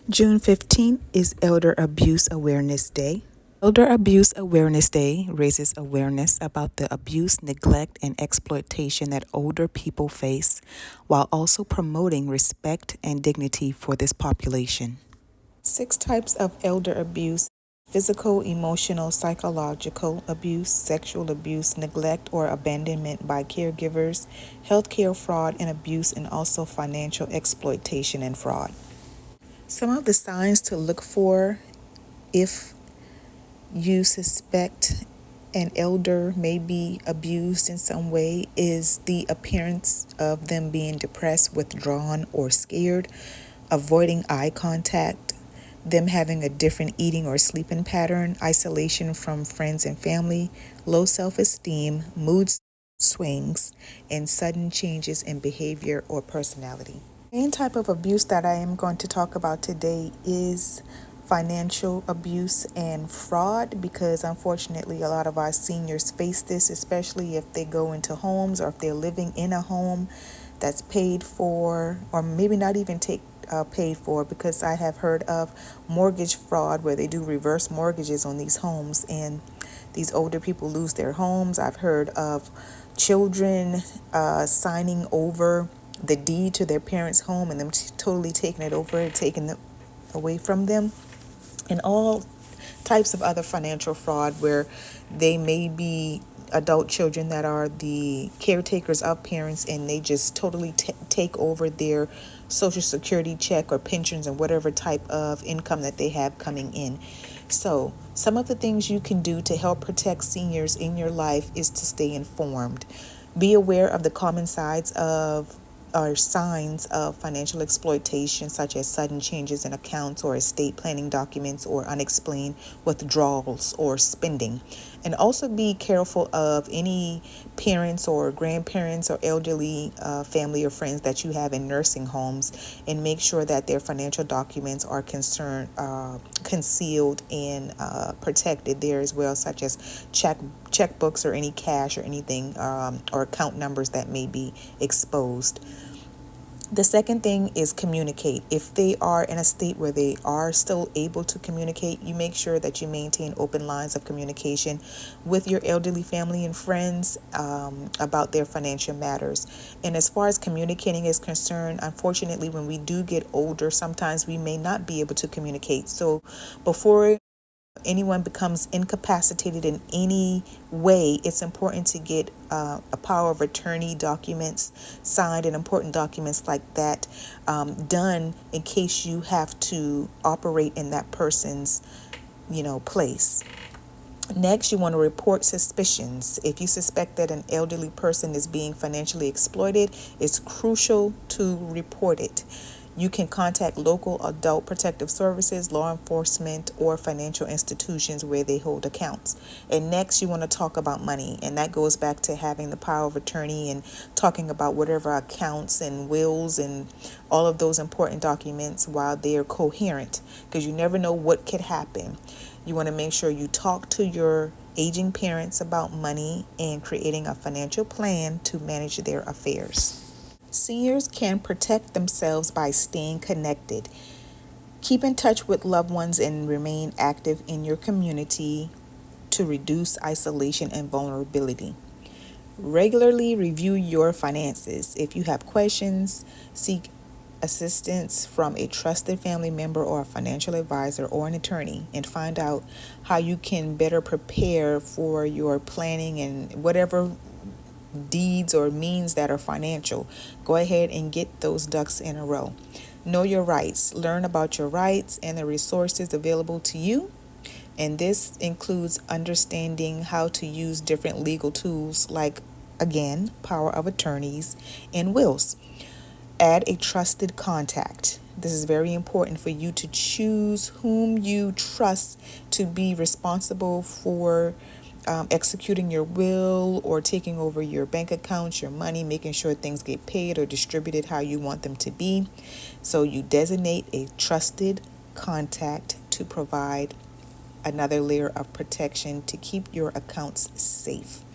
June 15th is Elder Abuse Awareness Day. Elder Abuse Awareness Day raises awareness about the abuse, neglect, and exploitation that older people face while also promoting respect and dignity for this population. 6 types of elder abuse: physical, emotional, psychological abuse, sexual abuse, neglect or abandonment by caregivers, healthcare fraud and abuse, and also financial exploitation and fraud. Some of the signs to look for if you suspect an elder may be abused in some way is the appearance of them being depressed, withdrawn, or scared, avoiding eye contact, them having a different eating or sleeping pattern, isolation from friends and family, low self-esteem, mood swings, and sudden changes in behavior or personality. The main type of abuse that I am going to talk about today is financial abuse and fraud, because unfortunately a lot of our seniors face this, especially if they go into homes or if they're living in a home that's paid for, or maybe not even paid for, because I have heard of mortgage fraud where they do reverse mortgages on these homes and these older people lose their homes. I've heard of children signing over the deed to their parents' home and them totally taking it over, taking it away from them, and all types of other financial fraud where they may be adult children that are the caretakers of parents and they just totally take over their social security check or pensions and whatever type of income that they have coming in. So some of the things you can do to help protect seniors in your life is to stay informed. Be aware of the common sides of or signs of financial exploitation, such as sudden changes in accounts or estate planning documents or unexplained withdrawals or spending. And also be careful of any parents or grandparents or elderly family or friends that you have in nursing homes, and make sure that their financial documents are concealed and protected there as well, such as checkbooks or any cash or anything, or account numbers that may be exposed. The second thing is communicate. If they are in a state where they are still able to communicate, you make sure that you maintain open lines of communication with your elderly family and friends about their financial matters. And as far as communicating is concerned, unfortunately, when we do get older, sometimes we may not be able to communicate. So before anyone becomes incapacitated in any way, it's important to get a power of attorney documents signed and important documents like that done in case you have to operate in that person's place. Next, you want to report suspicions. If you suspect that an elderly person is being financially exploited, it's crucial to report it. You can contact local adult protective services, law enforcement, or financial institutions where they hold accounts. And next, you want to talk about money. And that goes back to having the power of attorney and talking about whatever accounts and wills and all of those important documents while they're coherent, because you never know what could happen. You want to make sure you talk to your aging parents about money and creating a financial plan to manage their affairs. Seniors can protect themselves by staying connected. Keep in touch with loved ones and remain active in your community to reduce isolation and vulnerability. Regularly review your finances. If you have questions, seek assistance from a trusted family member or a financial advisor or an attorney, and find out how you can better prepare for your planning and whatever deeds or means that are financial. Go ahead and get those ducks in a row. Know your rights. Learn about your rights and the resources available to you. And this includes understanding how to use different legal tools like, again, power of attorneys and wills. Add a trusted contact. This is very important for you to choose whom you trust to be responsible for executing your will or taking over your bank accounts, your money, making sure things get paid or distributed how you want them to be. So you designate a trusted contact to provide another layer of protection to keep your accounts safe.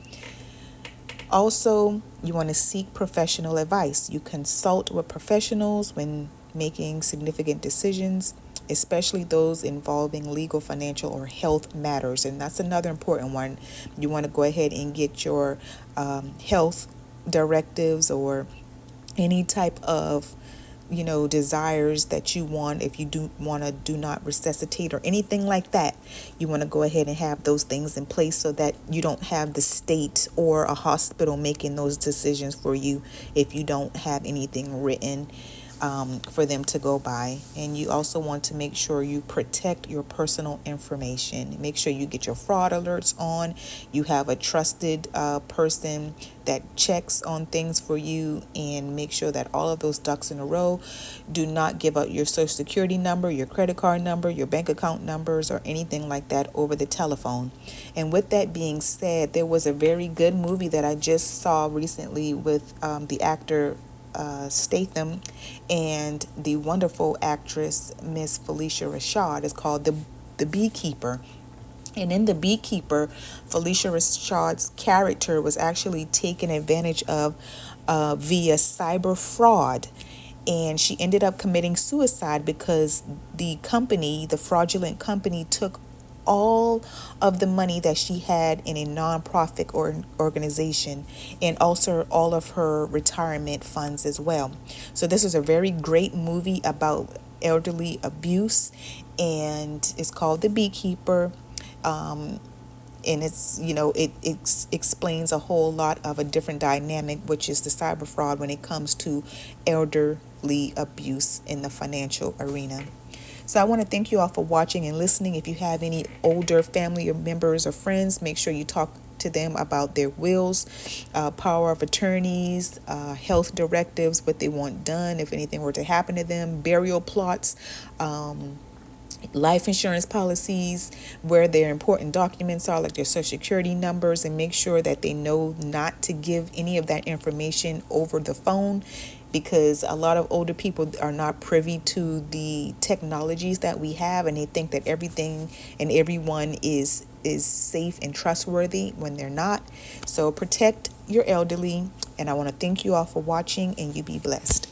Also, you want to seek professional advice. You consult with professionals when making significant decisions especially those involving legal, financial, or health matters. And that's another important one. You want to go ahead and get your health directives or any type of desires that you want. If you do want to do not resuscitate or anything like that, you want to go ahead and have those things in place so that you don't have the state or a hospital making those decisions for you if you don't have anything written for them to go by. And you also want to make sure you protect your personal information. Make sure you get your fraud alerts on. You have a trusted person that checks on things for you, and make sure that all of those ducks in a row. Do not give out your social security number, your credit card number, your bank account numbers, or anything like that over the telephone. And with that being said, there was a very good movie that I just saw recently with the actor Statham and the wonderful actress Miss Felicia Rashad. It's called The Beekeeper. And in The Beekeeper, Felicia Rashad's character was actually taken advantage of via cyber fraud. And she ended up committing suicide because the fraudulent company, took all of the money that she had in a nonprofit or organization, and also all of her retirement funds as well. So this is a very great movie about elderly abuse, and it's called The Beekeeper. And it's it explains a whole lot of a different dynamic, which is the cyber fraud when it comes to elderly abuse in the financial arena. So I want to thank you all for watching and listening. If you have any older family or members or friends, make sure you talk to them about their wills, power of attorneys, health directives, what they want done if anything were to happen to them, burial plots, life insurance policies, where their important documents are, like their social security numbers, and make sure that they know not to give any of that information over the phone, because a lot of older people are not privy to the technologies that we have, and they think that everything and everyone is safe and trustworthy when they're not. So protect your elderly, and I want to thank you all for watching, and you be blessed.